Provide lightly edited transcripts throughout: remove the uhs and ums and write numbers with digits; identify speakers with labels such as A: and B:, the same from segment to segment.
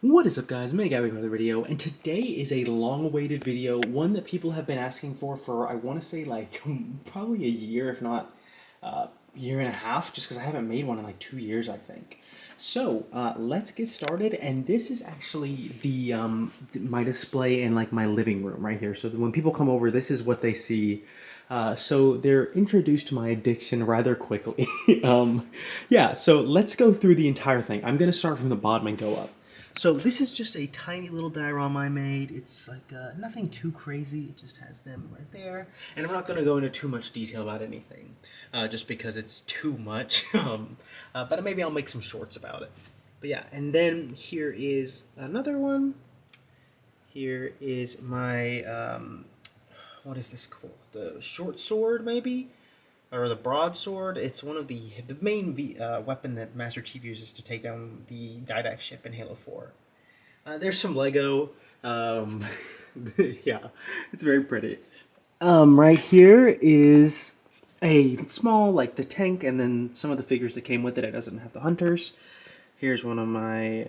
A: What is up, guys? Meg with another video, and today is a long-awaited video, one that people have been asking for I want to say like probably a year, if not year and a half, just because I haven't made one in like 2 years, I think. So let's get started, and this is actually the my display in like my living room right here. So that when people come over, this is what they see. So they're introduced to my addiction rather quickly. Yeah, so let's go through the entire thing. I'm going to start from the bottom and go up. So this is just a tiny little diorama I made. It's like nothing too crazy. It just has them right there. And I'm not going to go into too much detail about anything, just because it's too much. But maybe I'll make some shorts about it. But yeah, and then here is another one. Here is my, what is this called? The short sword, maybe? Or the broadsword. It's one of the main weapon that Master Chief uses to take down the Didact ship in Halo 4. There's some Lego. Yeah, it's very pretty. Right here is a small, like the tank, and then some of the figures that came with it. It doesn't have the hunters. Here's one of my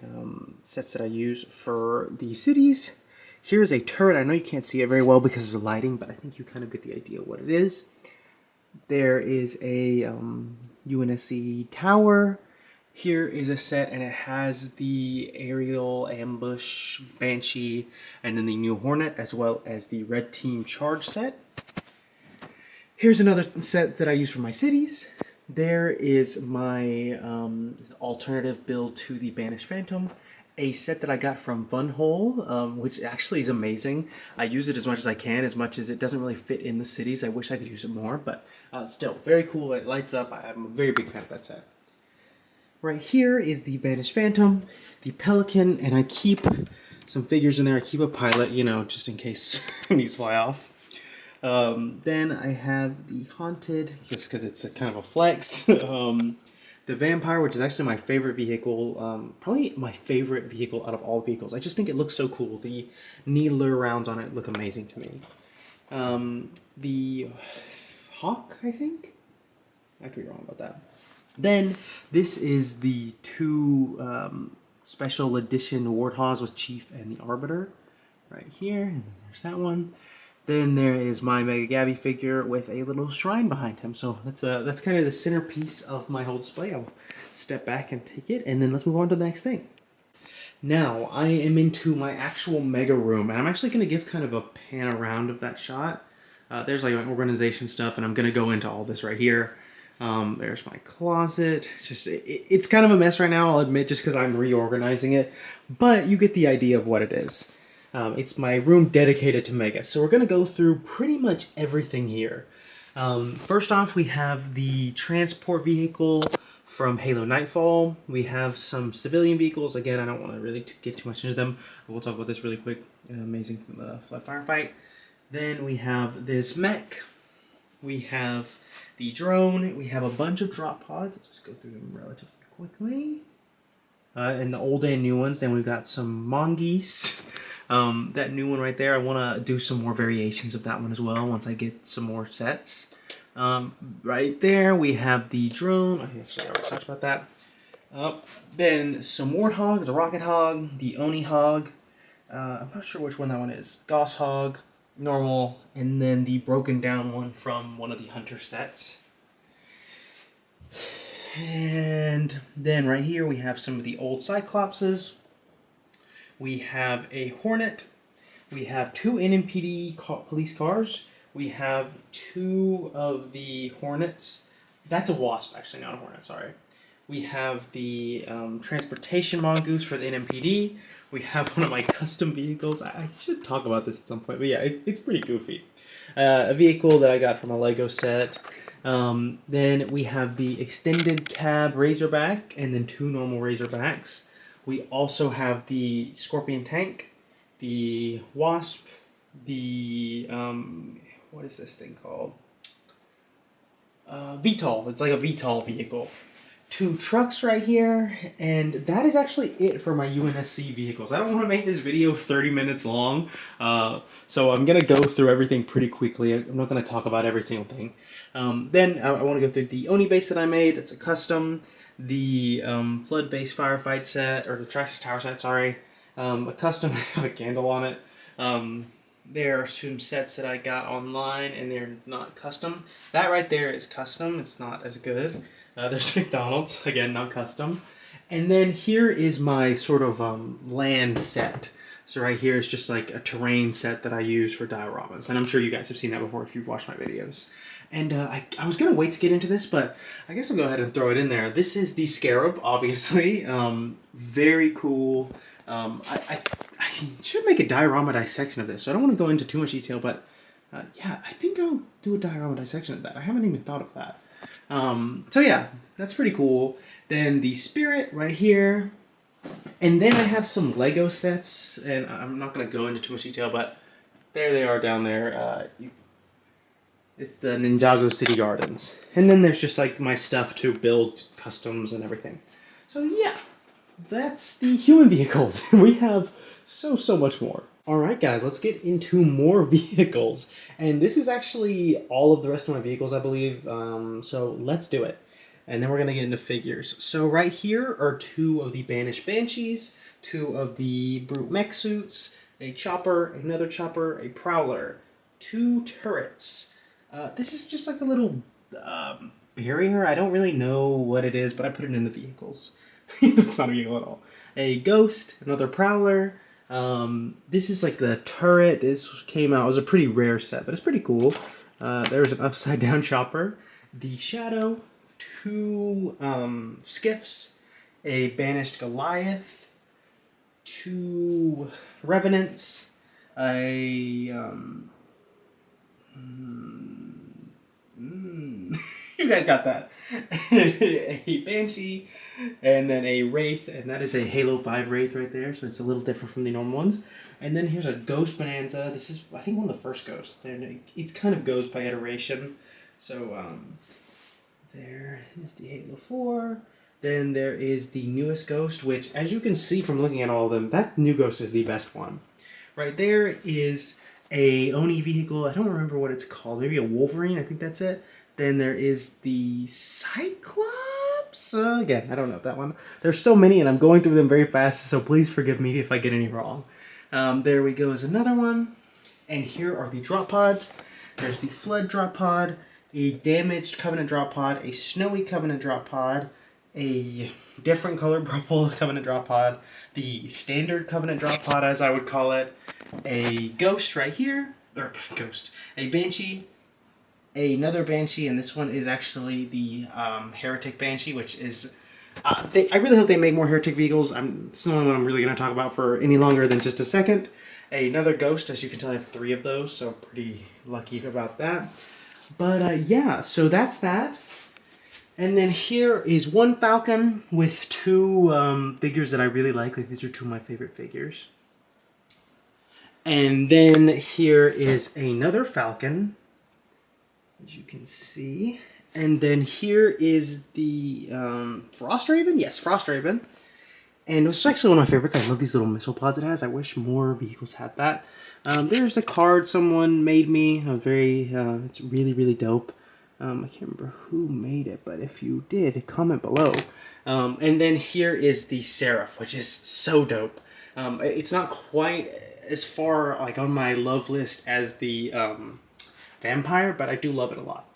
A: sets that I use for the cities. Here's a turret. I know you can't see it very well because of the lighting, but I think you kind of get the idea of what it is. There is a UNSC tower. Here is a set, and it has the aerial ambush Banshee, and then the new Hornet, as well as the red team charge set. Here's another set that I use for my cities. There is my alternative build to the Banished Phantom, a set that I got from Funhole, which actually is amazing. I use it as much as I can, as much as it doesn't really fit in the cities. I wish I could use it more, but still, very cool. It lights up. I'm a very big fan of that set. Right here is the Banished Phantom, the Pelican, and I keep some figures in there. I keep a pilot, you know, just in case these fly off. Then I have the Haunted, just because it's a kind of a flex. The Vampire, which is actually my favorite vehicle, probably my favorite vehicle out of all vehicles. I just think it looks so cool. The needler rounds on it look amazing to me. The Hawk, I think? I could be wrong about that. Then this is the two special edition Warthogs with Chief and the Arbiter right here. And then there's that one. Then there is my Mega Gabby figure with a little shrine behind him. So that's kind of the centerpiece of my whole display. I'll step back and take it, and then let's move on to the next thing. Now, I am into my actual Mega room, and I'm actually going to give kind of a pan around of that shot. There's like my organization stuff, and I'm going to go into all this right here. There's my closet. It's kind of a mess right now, I'll admit, just because I'm reorganizing it. But you get the idea of what it is. It's my room dedicated to Mega. So we're going to go through pretty much everything here. First off, we have the transport vehicle from Halo Nightfall. We have some civilian vehicles. Again, I don't want to really get too much into them. We'll talk about this really quick. Amazing from the Flood Firefight. Then we have this mech. We have the drone. We have a bunch of drop pods. Let's just go through them relatively quickly. And the old and new ones. Then we've got some mongoose. That new one right there, I want to do some more variations of that one as well once I get some more sets. Right there, we have the drone. I actually already talked about that. Then some Warthogs, a Rocket Hog, the Oni Hog. I'm not sure which one that one is. Goss Hog, normal, and then the broken down one from one of the Hunter sets. And then right here we have some of the old Cyclopses. We have a Hornet. We have two NMPD police cars. We have two of the Hornets. That's a Wasp, actually, not a Hornet, sorry. We have the transportation mongoose for the NMPD. We have one of my custom vehicles. I should talk about this at some point, but yeah, it's pretty goofy. A vehicle that I got from a Lego set. Then we have the extended cab Razorback, and then two normal Razorbacks. We also have the Scorpion tank, the Wasp, the, what is this thing called? VTOL. It's like a VTOL vehicle. Two trucks right here, and that is actually it for my UNSC vehicles. I don't want to make this video 30 minutes long, so I'm going to go through everything pretty quickly. I'm not going to talk about every single thing. Then I want to go through the Oni base that I made. That's a custom. The flood base firefight set, or the Traxxas tower set, sorry. A custom, have a candle on it. There are some sets that I got online and they're not custom. That right there is custom. It's not as good. There's McDonald's, again, not custom. And then here is my sort of land set. So right here is just like a terrain set that I use for dioramas. And I'm sure you guys have seen that before if you've watched my videos. And I was going to wait to get into this, but I guess I'll go ahead and throw it in there. This is the Scarab, obviously. Very cool. I should make a diorama dissection of this, so I don't want to go into too much detail, but yeah, I think I'll do a diorama dissection of that. I haven't even thought of that. So yeah, that's pretty cool. Then the Spirit right here. And then I have some Lego sets, and I'm not going to go into too much detail, but there they are down there. It's the Ninjago City Gardens. And then there's just like my stuff to build customs and everything. So yeah, that's the human vehicles. We have so much more. Alright guys, let's get into more vehicles. And this is actually all of the rest of my vehicles, I believe. So let's do it. And then we're going to get into figures. So right here are 2 of the Banished Banshees, 2 of the Brute Mech Suits, a Chopper, another Chopper, a Prowler, 2 turrets. This is just like a little barrier. I don't really know what it is, but I put it in the vehicles. That's not a vehicle at all. A Ghost, another Prowler. This is like the turret. This came out. It was a pretty rare set, but it's pretty cool. There's an upside down Chopper. The Shadow. 2 Skiffs, a Banished Goliath, 2 Revenants, a you guys got that. A Banshee, and then a Wraith, and that is a Halo 5 Wraith right there, so it's a little different from the normal ones. And then here's a Ghost Bonanza. This is, I think, one of the first Ghosts, and it kind of goes by iteration. So, there is the Halo 4. Then there is the newest Ghost, which, as you can see from looking at all of them, that new Ghost is the best one. Right there is a Oni vehicle. I don't remember what it's called. Maybe a Wolverine. I think that's it. Then there is the Cyclops. Again, I don't know that one. There's so many, and I'm going through them very fast, so please forgive me if I get any wrong. There we go is another one. And here are the drop pods. There's the Flood drop pod, a Damaged Covenant drop pod, a Snowy Covenant drop pod, a different color purple Covenant drop pod, the Standard Covenant drop pod, as I would call it, a Ghost right here, or Ghost, a Banshee, another Banshee, and this one is actually the Heretic Banshee, which is, I really hope they make more Heretic vehicles. It's the only one I'm really going to talk about for any longer than just a second. Another Ghost, as you can tell I have 3 of those, so pretty lucky about that. But yeah, so that's that. And then here is one Falcon with 2 figures that I really like. Like, these are 2 of my favorite figures. And then here is another Falcon, as you can see. And then here is the Frost Raven. Yes, Frost Raven. And it's actually one of my favorites. I love these little missile pods it has. I wish more vehicles had that. There's a card someone made me. It's really dope. I can't remember who made it, but if you did, comment below. And then here is the Seraph, which is so dope. It's not quite as far like on my love list as the Vampire, but I do love it a lot.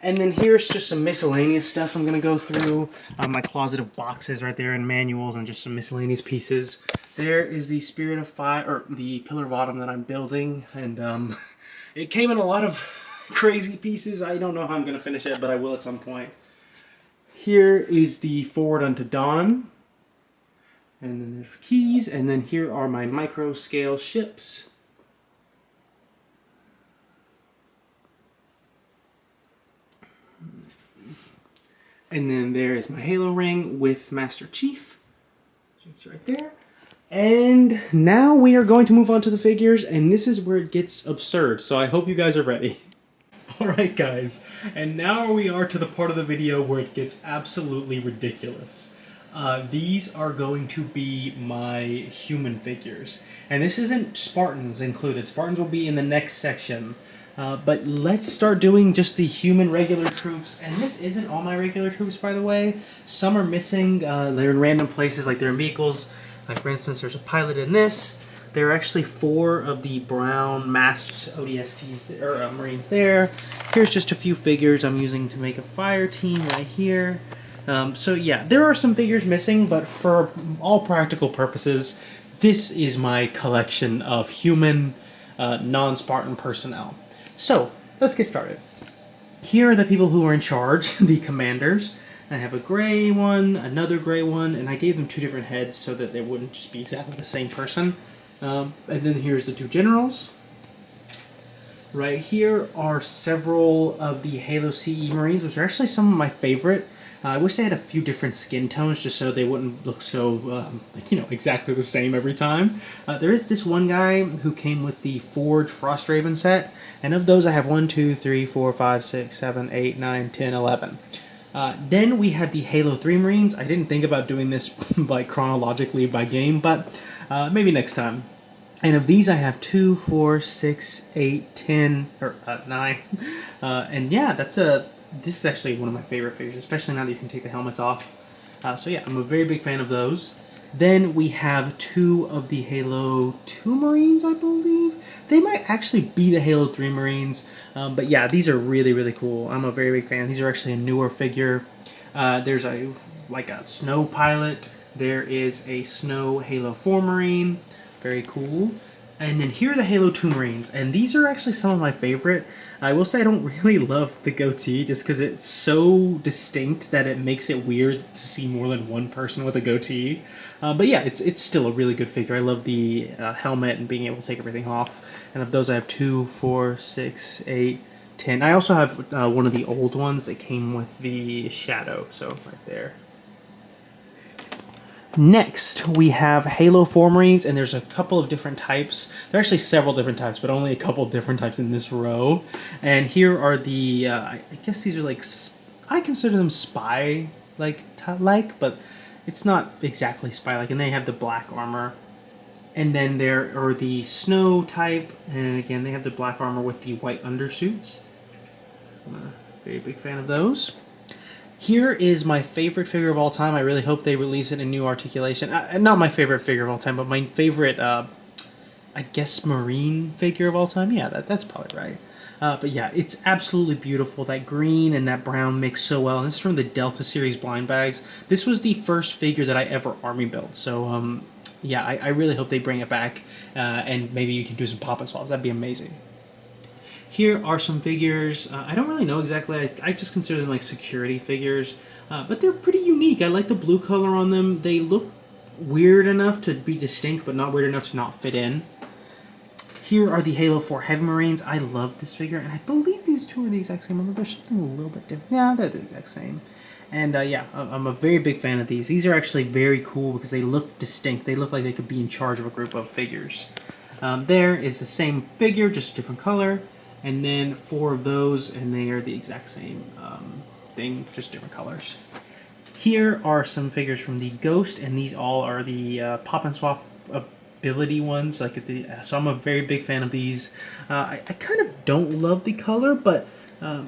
A: And then here's just some miscellaneous stuff I'm going to go through. My closet of boxes right there and manuals and just some miscellaneous pieces. There is the Spirit of Fire, or the Pillar of Autumn that I'm building. And it came in a lot of crazy pieces. I don't know how I'm going to finish it, but I will at some point. Here is the Forward Unto Dawn. And then there's keys. And then here are my micro scale ships. And then there is my Halo ring with Master Chief. It's right there. And now we are going to move on to the figures, and this is where it gets absurd, so I hope you guys are ready. Alright guys, and now we are to the part of the video where it gets absolutely ridiculous. These are going to be my human figures. And this isn't Spartans included. Spartans will be in the next section. But let's start doing just the human regular troops. And this isn't all my regular troops, by the way. Some are missing. They're in random places, like they're in vehicles. Like for instance, there's a pilot in this. There are actually 4 of the brown masked ODSTs or Marines there. Here's just a few figures I'm using to make a fire team right here. So yeah, there are some figures missing, but for all practical purposes, this is my collection of human non-Spartan personnel. So let's get started. Here are the people who are in charge, the commanders. I have a gray one, another gray one, and I gave them 2 different heads so that they wouldn't just be exactly the same person. And then here's the 2 generals. Right here are several of the Halo CE Marines, which are actually some of my favorite. I wish they had a few different skin tones just so they wouldn't look so, exactly the same every time. There is this one guy who came with the Forge Frostraven set, and of those I have 1, 2, 3, 4, 5, 6, 7, 8, 9, 10, 11. Then we have the Halo 3 Marines. I didn't think about doing this like chronologically by game, but maybe next time. And of these I have 2, 4, 6, 8, 10, or 9. And yeah, this is actually one of my favorite figures, especially now that you can take the helmets off. So yeah, I'm a very big fan of those. Then we have 2 of the Halo 2 Marines, I believe. They might actually be the Halo 3 Marines. But yeah, these are really, really cool. I'm a very big fan. These are actually a newer figure. There's a snow pilot. There is a snow Halo 4 Marine. Very cool. And then here are the Halo 2 Marines, and these are actually some of my favorite. I will say I don't really love the goatee just because it's so distinct that it makes it weird to see more than one person with a goatee. But yeah, it's still a really good figure. I love the helmet and being able to take everything off. And of those I have 2, 4, 6, 8, 10. I also have one of the old ones that came with the shadow, so right there. Next, we have Halo 4 Marines, and there's a couple of different types. There are actually several different types, but only a couple different types in this row. And here are the, I guess these are like, I consider them spy-like, but it's not exactly spy-like. And they have the black armor. And then there are the snow type, and again, they have the black armor with the white undersuits. I'm a very big fan of those. Here is my favorite figure of all time. I really hope they release it in new articulation. Not my favorite figure of all time, but my favorite, I guess, Marine figure of all time. Yeah, that's probably right. But yeah, it's absolutely beautiful. That green and that brown mix so well. And this is from the Delta Series blind bags. This was the first figure that I ever army built. So, yeah, I really hope they bring it back. And maybe you can do some pop and swaps. That'd be amazing. Here are some figures. I don't really know exactly. I just consider them like security figures, but they're pretty unique. I like the blue color on them. They look weird enough to be distinct, but not weird enough to not fit in. Here are the Halo 4 Heavy Marines. I love this figure, and I believe these 2 are the exact same. Although there's something a little bit different. Yeah, they're the exact same. And yeah, I'm a very big fan of these. These are actually very cool because they look distinct. They look like they could be in charge of a group of figures. There is the same figure, just a different color. And then 4 of those, and they are the exact same thing, just different colors. Here are some figures from the Ghost, and these all are the pop and swap ability ones. So I'm a very big fan of these. I kind of don't love the color, but I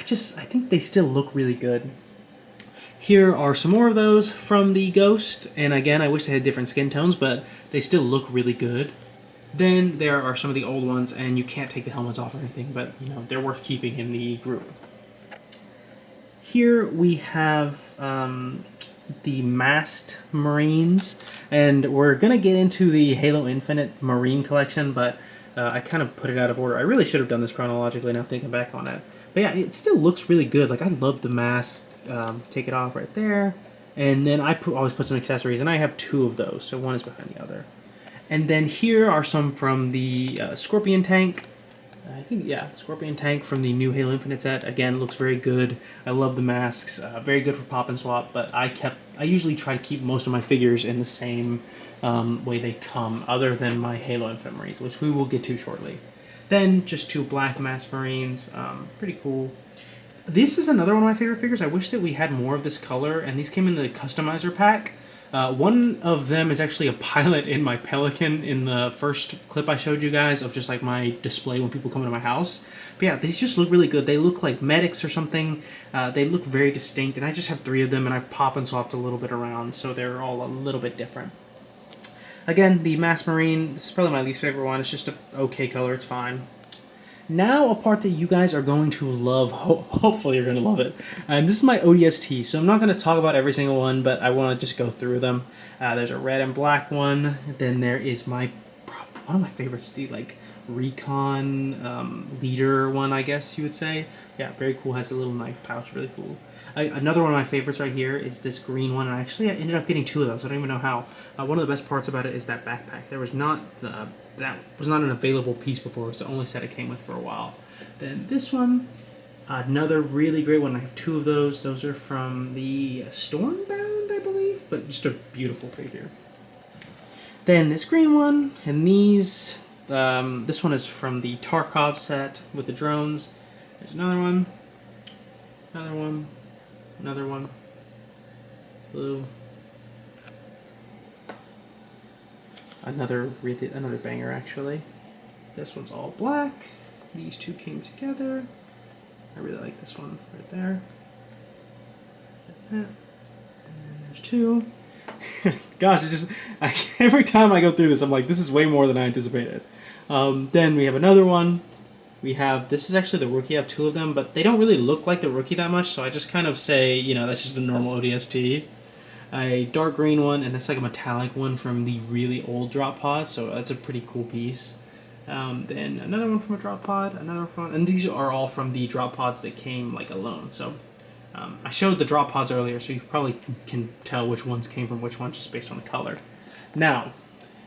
A: think they still look really good. Here are some more of those from the Ghost, and again, I wish they had different skin tones, but they still look really good. Then there are some of the old ones, and you can't take the helmets off or anything, but they're worth keeping in the group. Here we have the masked Marines, and we're going to get into the Halo Infinite Marine collection, but I kind of put it out of order. I really should have done this chronologically now thinking back on it. But yeah, it still looks really good. Like, I love the mask. Take it off right there. And then I always put some accessories, and I have 2 of those, so one is behind the other. And then here are some from the Scorpion tank. I think, yeah, Scorpion tank from the new Halo Infinite set. Again, looks very good. I love the masks. Very good for pop and swap, but I usually try to keep most of my figures in the same way they come, other than my Halo Infinite Marines, which we will get to shortly. Then just 2 black masked Marines. Pretty cool. This is another one of my favorite figures. I wish that we had more of this color, and these came in the customizer pack. One of them is actually a pilot in my Pelican in the first clip I showed you guys of just like my display when people come into my house. But yeah, these just look really good. They look like medics or something. They look very distinct, and I just have 3 of them, and I've pop and swapped a little bit around, so they're all a little bit different. Again, the Mass Marine, this is probably my least favorite one. It's just a okay color, it's fine. Now a part that you guys are going to love, hopefully you're going to love it. And this is my ODST, so I'm not going to talk about every single one, but I want to just go through them. There's a red and black one, then there is one of my favorites, the like Recon leader one, I guess you would say. Yeah, very cool, has a little knife pouch, really cool. Another one of my favorites right here is this green one, and I ended up getting 2 of those. I don't even know how. One of the best parts about it is that backpack. There was not that was not an available piece before. It was the only set it came with for a while. Then this one, another really great one. I have 2 of those. Those are from the Stormbound, I believe, but just a beautiful figure. Then this green one, and these. This one is from the Tarkov set with the drones. There's another one. Another one. Another one. Blue. Another banger, actually. This one's all black. These 2 came together. I really like this one right there. And then there's 2. Gosh, every time I go through this, I'm like, this is way more than I anticipated. Then we have another one. This is actually the rookie. I have 2 of them, but they don't really look like the rookie that much, so I just kind of say, that's just a normal ODST. A dark green one, and that's like a metallic one from the really old drop pod, so that's a pretty cool piece. Then another one from a drop pod, another one, and these are all from the drop pods that came like alone. So I showed the drop pods earlier, so you probably can tell which ones came from which ones just based on the color. Now,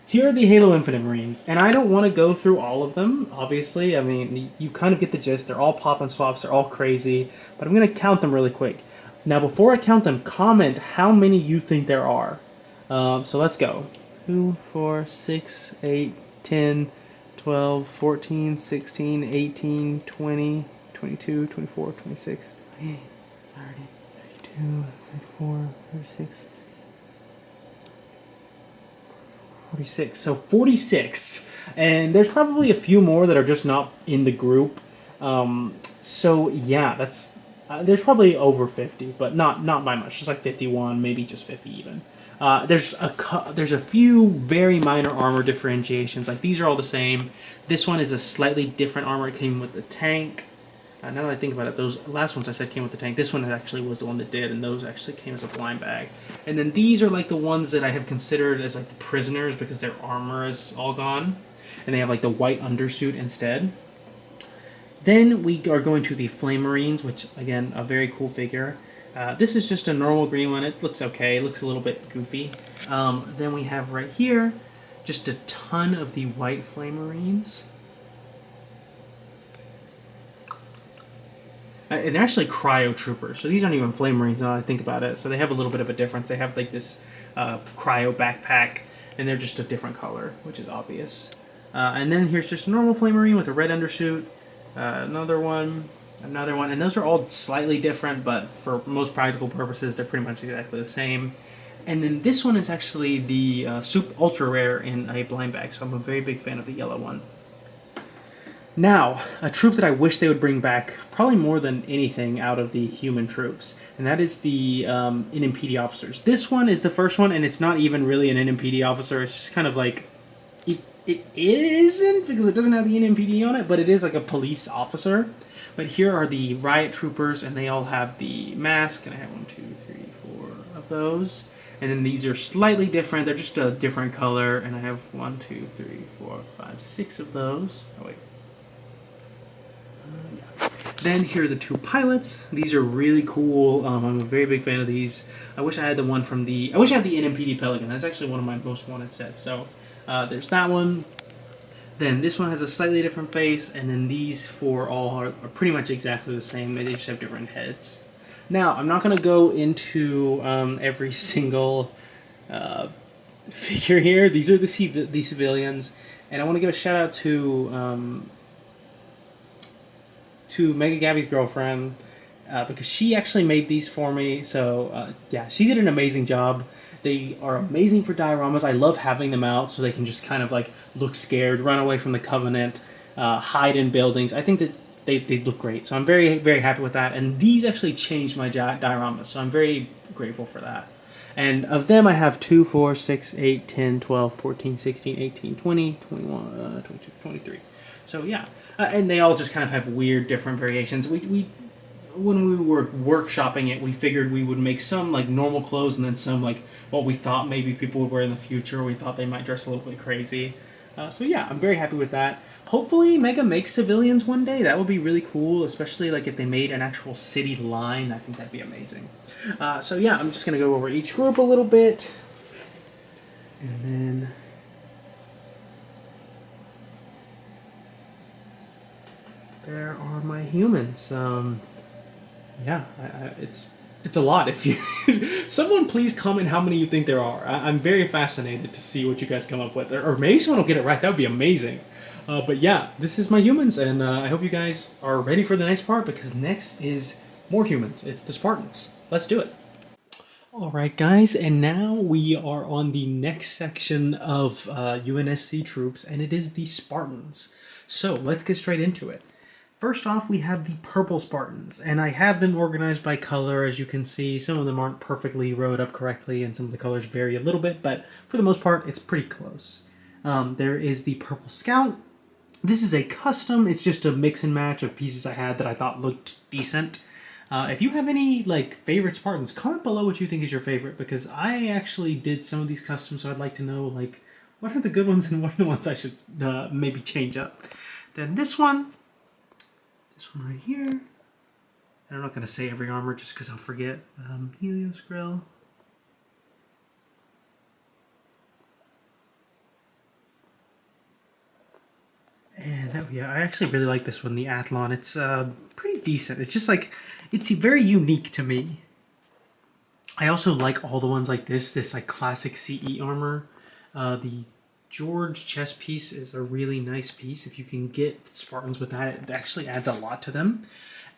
A: here are the Halo Infinite Marines, and I don't want to go through all of them, obviously. I mean, you kind of get the gist. They're all pop and swaps. They're all crazy, but I'm going to count them really quick. Now, before I count them, comment how many you think there are. So let's go. 2, 4, 6, 8, 10, 12, 14, 16, 18, 20, 22, 24, 26, 28, 30, 32, 34, 36, 46. So 46. And there's probably a few more that are just not in the group. So yeah, that's there's probably over 50, but not by much. Just like 51, maybe just 50 even. There's a few very minor armor differentiations. Like these are all the same. This one is a slightly different armor. It came with the tank. Now that I think about it, those last ones I said came with the tank. This one actually was the one that did, and those actually came as a blind bag. And then these are like the ones that I have considered as like the prisoners because their armor is all gone, and they have like the white undersuit instead. Then we are going to the Flame Marines, which again a very cool figure. This is just a normal green one. It looks okay. It looks a little bit goofy. Then we have right here just a ton of the white Flame Marines. And they're actually cryo troopers, so these aren't even Flame Marines now that I think about it. So they have a little bit of a difference. They have like this cryo backpack, and they're just a different color, which is obvious. And then here's just a normal Flame Marine with a red undersuit. Another one, and those are all slightly different, but for most practical purposes, they're pretty much exactly the same. And then this one is actually the super ultra rare in a blind bag, so I'm a very big fan of the yellow one. Now, a troop that I wish they would bring back, probably more than anything out of the human troops, and that is the NMPD officers. This one is the first one, and it's not even really an NMPD officer. It's just kind of like, it isn't, because it doesn't have the NMPD on it, but it is like a police officer. But here are the riot troopers, and they all have the mask, and I have 1, 2, 3, 4 of those. And then these are slightly different. They're just a different color, and I have 1, 2, 3, 4, 5, 6 of those. Oh, wait. Yeah. Then here are the 2 pilots. These are really cool. I'm a very big fan of these. I wish I had the one from I wish I had the NMPD Pelican. That's actually one of my most wanted sets. So there's that one. Then this one has a slightly different face, and then these 4 all are pretty much exactly the same. They just have different heads. Now, I'm not going to go into every single figure here. These are the civilians, and I want to give a shout out to Mega Gabby's girlfriend because she actually made these for me. So yeah, she did an amazing job. They are amazing for dioramas. I love having them out so they can just kind of like look scared, run away from the Covenant, hide in buildings. I think that they look great. So I'm very, very happy with that. And these actually changed my dioramas, so I'm very grateful for that. And of them, I have 2, 4, 6, 8, 10, 12, 14, 16, 18, 20, 21, 22, 23. So yeah, and they all just kind of have weird, different variations. We when we were workshopping it, we figured we would make some like normal clothes and then some like what we thought maybe people would wear in the future. We thought they might dress a little bit crazy. So yeah, I'm very happy with that. Hopefully, Mega makes civilians one day. That would be really cool, especially like if they made an actual city line. I think that'd be amazing. So yeah, I'm just gonna go over each group a little bit, and then there are my humans. Yeah, it's a lot. If you someone please comment how many you think there are. I'm very fascinated to see what you guys come up with, or maybe someone will get it right. That would be amazing. But yeah, this is my humans, and I hope you guys are ready for the next part because next is more humans. It's the Spartans. Let's do it. All right, guys, and now we are on the next section of UNSC troops, and it is the Spartans. So let's get straight into it. First off, we have the purple Spartans, and I have them organized by color. As you can see, some of them aren't perfectly rowed up correctly, and some of the colors vary a little bit, but for the most part, it's pretty close. There is the purple Scout. This is a custom. It's just a mix and match of pieces I had that I thought looked decent. If you have any like favorite Spartans, comment below what you think is your favorite, because I actually did some of these customs, so I'd like to know like what are the good ones and what are the ones I should maybe change up. Then this one right here, and I'm not going to say every armor just because I'll forget. Helios Grill. And yeah, I actually really like this one, the Athlon. It's pretty decent. It's just like, it's very unique to me. I also like all the ones like this like classic CE armor. The George chest piece is a really nice piece. If you can get Spartans with that, it actually adds a lot to them.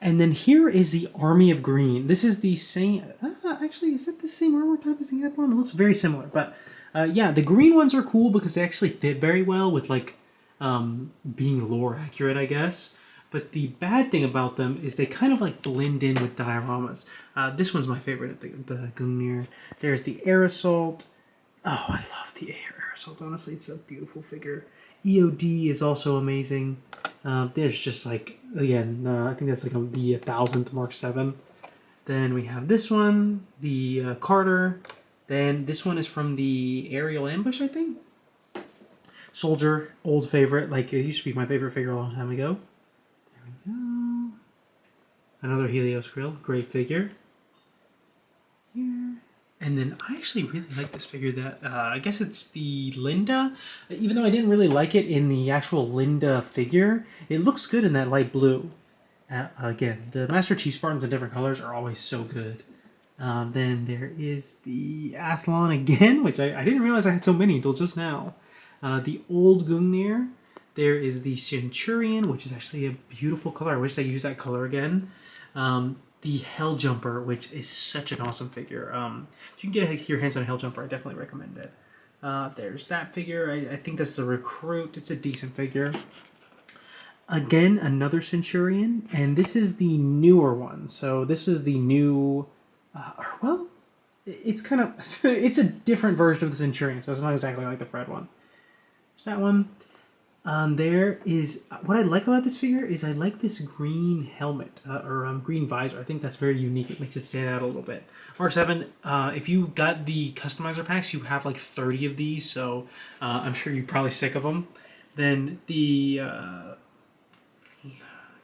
A: And then here is the Army of Green. This is the same... actually, is that the same armor type as the Athlon? It looks very similar. But yeah, the green ones are cool because they actually fit very well with like being lore accurate, I guess. But the bad thing about them is they kind of like blend in with dioramas. This one's my favorite, the Gungnir. There's the Air Assault. Oh, I love the Air Assault. Honestly, it's a beautiful figure. EOD is also amazing. There's just like, again, I think that's like the 1000th Mark 7. Then we have this one, the Carter. Then this one is from the Aerial Ambush, I think. Soldier, old favorite. Like, it used to be my favorite figure a long time ago. There we go. Another Helios Grill. Great figure. Here. And then I actually really like this figure that, I guess it's the Linda. Even though I didn't really like it in the actual Linda figure, it looks good in that light blue. Again, the Master Chief Spartans in different colors are always so good. Then there is the Athlon again, which I didn't realize I had so many until just now. The old Gungnir. There is the Centurion, which is actually a beautiful color. I wish they used that color again. The Hell Jumper, which is such an awesome figure. If you can get your hands on a Hell Jumper, I definitely recommend it. There's that figure. I think that's the Recruit. It's a decent figure. Again, another Centurion, and this is the newer one. So this is the new, well, it's kind of, it's a different version of the Centurion, so it's not exactly like the Fred one. There's that one. There is, what I like about this figure is I like this green helmet, or green visor. I think that's very unique. It makes it stand out a little bit. Mark 7, if you got the customizer packs, you have like 30 of these, so I'm sure you're probably sick of them. Then the, I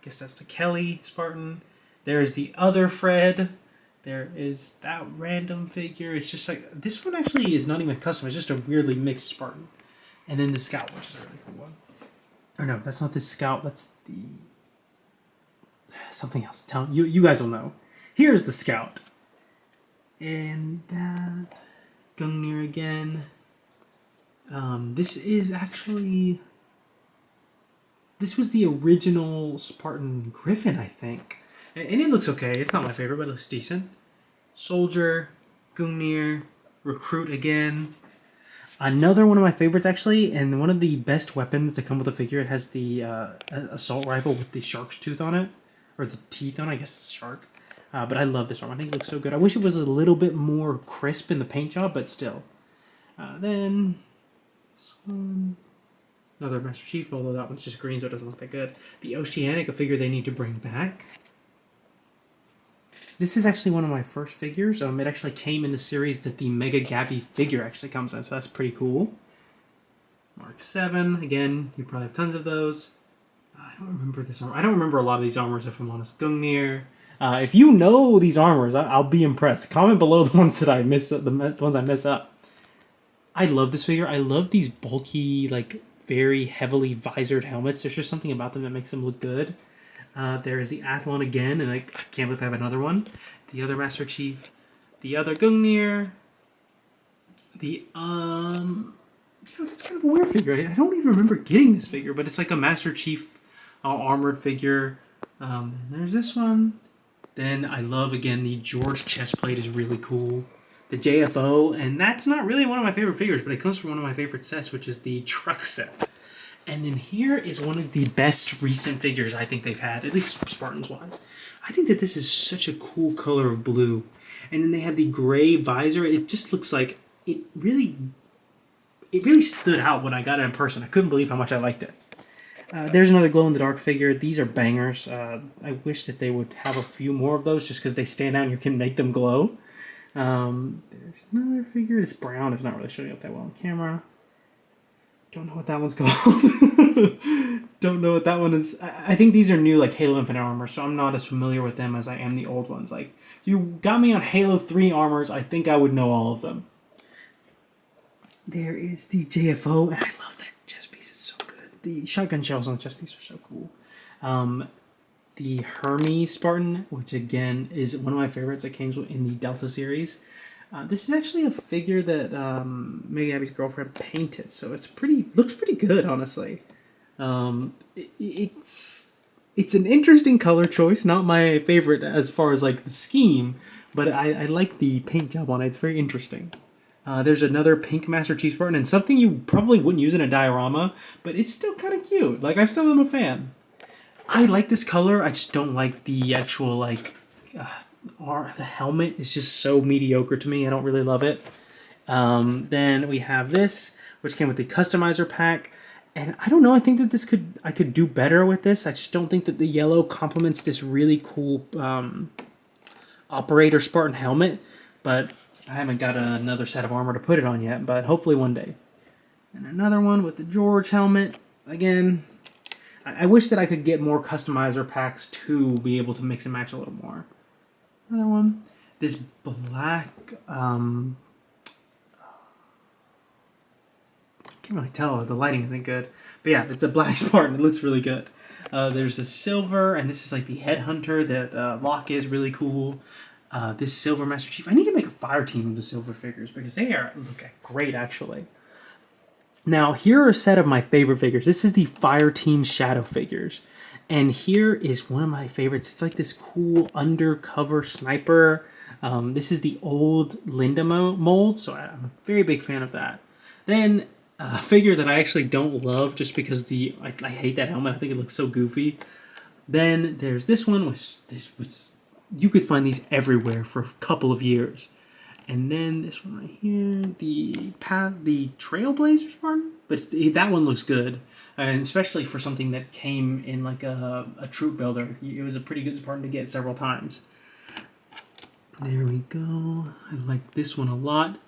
A: guess that's the Kelly Spartan. There's the other Fred. There is that random figure. It's just like, this one actually is not even custom. It's just a weirdly mixed Spartan. And then the Scout, which is a really cool one. Or no, that's not the Scout. That's the... something else. You guys will know. Here's the Scout. And that... Gungnir again. This is actually... This was the original Spartan Griffin, I think. And it looks okay. It's not my favorite, but it looks decent. Soldier, Gungnir, Recruit again. Another one of my favorites, actually, and one of the best weapons to come with a figure. It has the assault rifle with the shark's tooth on it. Or the teeth on it. I guess it's a shark. But I love this armor. I think it looks so good. I wish it was a little bit more crisp in the paint job, but still. Then this one, another Master Chief, although that one's just green, so it doesn't look that good. The Oceanic, a figure they need to bring back. This is actually one of my first figures. It actually came in the series that the Mega Gabby figure actually comes in, so that's pretty cool. Mark 7, again, you probably have tons of those. I don't remember this armor. I don't remember a lot of these armors, if I'm honest. Gungnir. If you know these armors, I'll be impressed. Comment below the ones that I miss, the ones I mess up. I love this figure. I love these bulky, like, very heavily visored helmets. There's just something about them that makes them look good. There is the Athlon again, and I can't believe I have another one. The other Master Chief. The other Gungnir. The, that's kind of a weird figure. I don't even remember getting this figure, but it's like a Master Chief armored figure. There's this one. Then I love, again, the George chestplate is really cool. The JFO, and that's not really one of my favorite figures, but it comes from one of my favorite sets, which is the truck set. And then here is one of the best recent figures I think they've had, at least Spartans-wise. I think that this is such a cool color of blue. And then they have the gray visor. It just looks like it really stood out when I got it in person. I couldn't believe how much I liked it. There's another glow-in-the-dark figure. These are bangers. I wish that they would have a few more of those just because they stand out and you can make them glow. There's another figure. This brown is not really showing up that well on camera. Don't know what that one's called. Don't know what that one is. I think these are new, like Halo Infinite armor, so I'm not as familiar with them as I am the old ones. Like, you got me on Halo 3 armors, I think I would know all of them. There is the JFO, and I love that chest piece. It's so good. The shotgun shells on the chest piece are so cool. The Hermes Spartan, which again is one of my favorites that came in the Delta series. This is actually a figure that Mega Gabby's girlfriend painted, so looks pretty good, honestly. It's an interesting color choice, not my favorite as far as like the scheme, but I like the paint job on it. It's very interesting. There's another pink Master Chief Spartan, and something you probably wouldn't use in a diorama, but it's still kind of cute. Like, I still am a fan. I like this color, I just don't like the actual, like, the helmet is just so mediocre to me. I don't really love it. Then we have this, which came with the customizer pack. And I don't know, I think that I could do better with this. I just don't think that the yellow complements this really cool Operator Spartan helmet. But I haven't got another set of armor to put it on yet, but hopefully one day. And another one with the George helmet. Again, I wish that I could get more customizer packs to be able to mix and match a little more. Another one. This black, I can't really tell, the lighting isn't good. But yeah, it's a black Spartan, it looks really good. There's a silver, and this is like the Headhunter that Locke is really cool. This silver Master Chief. I need to make a fire team of the silver figures because they look great, actually. Now, here are a set of my favorite figures. This is the Fire Team Shadow figures. And here is one of my favorites. It's like this cool undercover sniper. This is the old Linda mold, so I'm a very big fan of that. Then a figure that I actually don't love just because I hate that helmet. I think it looks so goofy. Then there's this one, which you could find these everywhere for a couple of years. And then this one right here, the Trailblazer Spartan, but that one looks good, and especially for something that came in like a troop builder. It was a pretty good Spartan to get several times. There we go. I like this one a lot.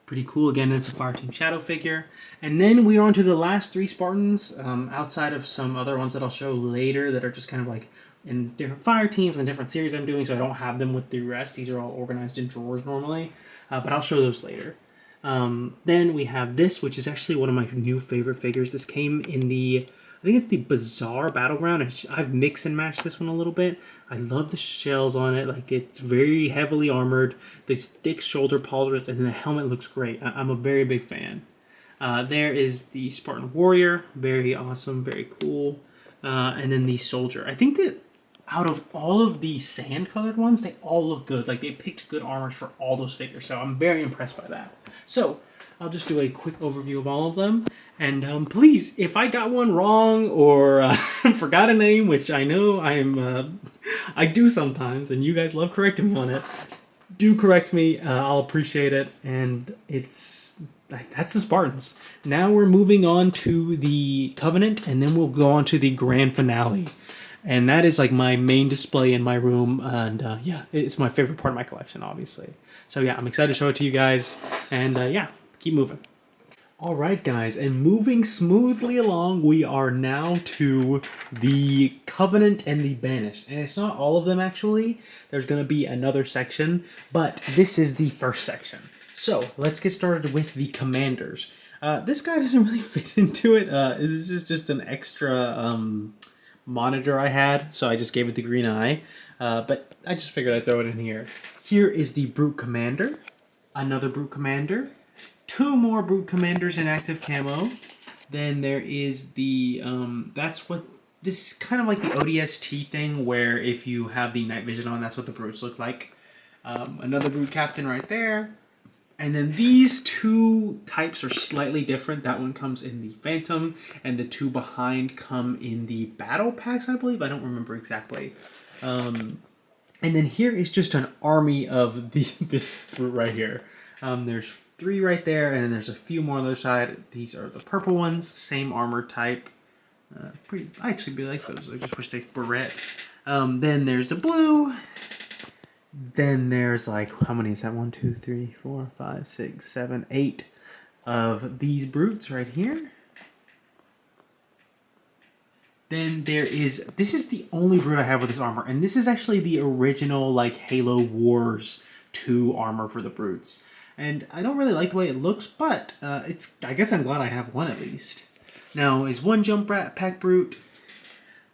A: Pretty cool. Again, it's a Fireteam Shadow figure. And then we are on to the last three Spartans, outside of some other ones that I'll show later that are just kind of like in different fire teams and different series I'm doing, so I don't have them with the rest. These are all organized in drawers normally, but I'll show those later. Then we have this, which is actually one of my new favorite figures. This came in I think it's the Bazaar Battleground. I've mixed and matched this one a little bit. I love the shells on it. Like, it's very heavily armored. These thick shoulder pauldrons, and then the helmet looks great. I'm a very big fan. There is the Spartan Warrior. Very awesome, very cool. And then the Soldier. I think that out of all of the sand-colored ones, they all look good. Like, they picked good armors for all those figures, so I'm very impressed by that. So, I'll just do a quick overview of all of them. And please, if I got one wrong or forgot a name, which I know I do sometimes, and you guys love correcting me on it, do correct me. I'll appreciate it. And that's the Spartans. Now we're moving on to the Covenant, and then we'll go on to the grand finale. And that is like my main display in my room, and yeah, it's my favorite part of my collection, obviously. So yeah, I'm excited to show it to you guys, and yeah, keep moving. Alright guys, and moving smoothly along, we are now to the Covenant and the Banished. And it's not all of them actually, there's going to be another section, but this is the first section. So, let's get started with the Commanders. This guy doesn't really fit into it, this is just an extra monitor I had, so I just gave it the green eye, but I just figured I'd throw it in here. Here is the Brute Commander, another Brute Commander, two more Brute Commanders in active camo. Then there is the, that's what, this is kind of like the ODST thing where if you have the night vision on, that's what the Brutes look like. Another Brute Captain right there. And then these two types are slightly different. That one comes in the Phantom, and the two behind come in the Battle Packs, I believe. I don't remember exactly. And then here is just an army of this Brute right here. There's three right there, and then there's a few more on the other side. These are the purple ones, same armor type. I actually really like those. I just wish they were red. Then there's the blue. Then there's like, how many is that? 1, 2, 3, 4, 5, 6, 7, 8 of these Brutes right here. Then there is, this is the only Brute I have with this armor, and this is actually the original like Halo Wars 2 armor for the Brutes. And I don't really like the way it looks, but I guess I'm glad I have one at least. Now, is one jump pack Brute,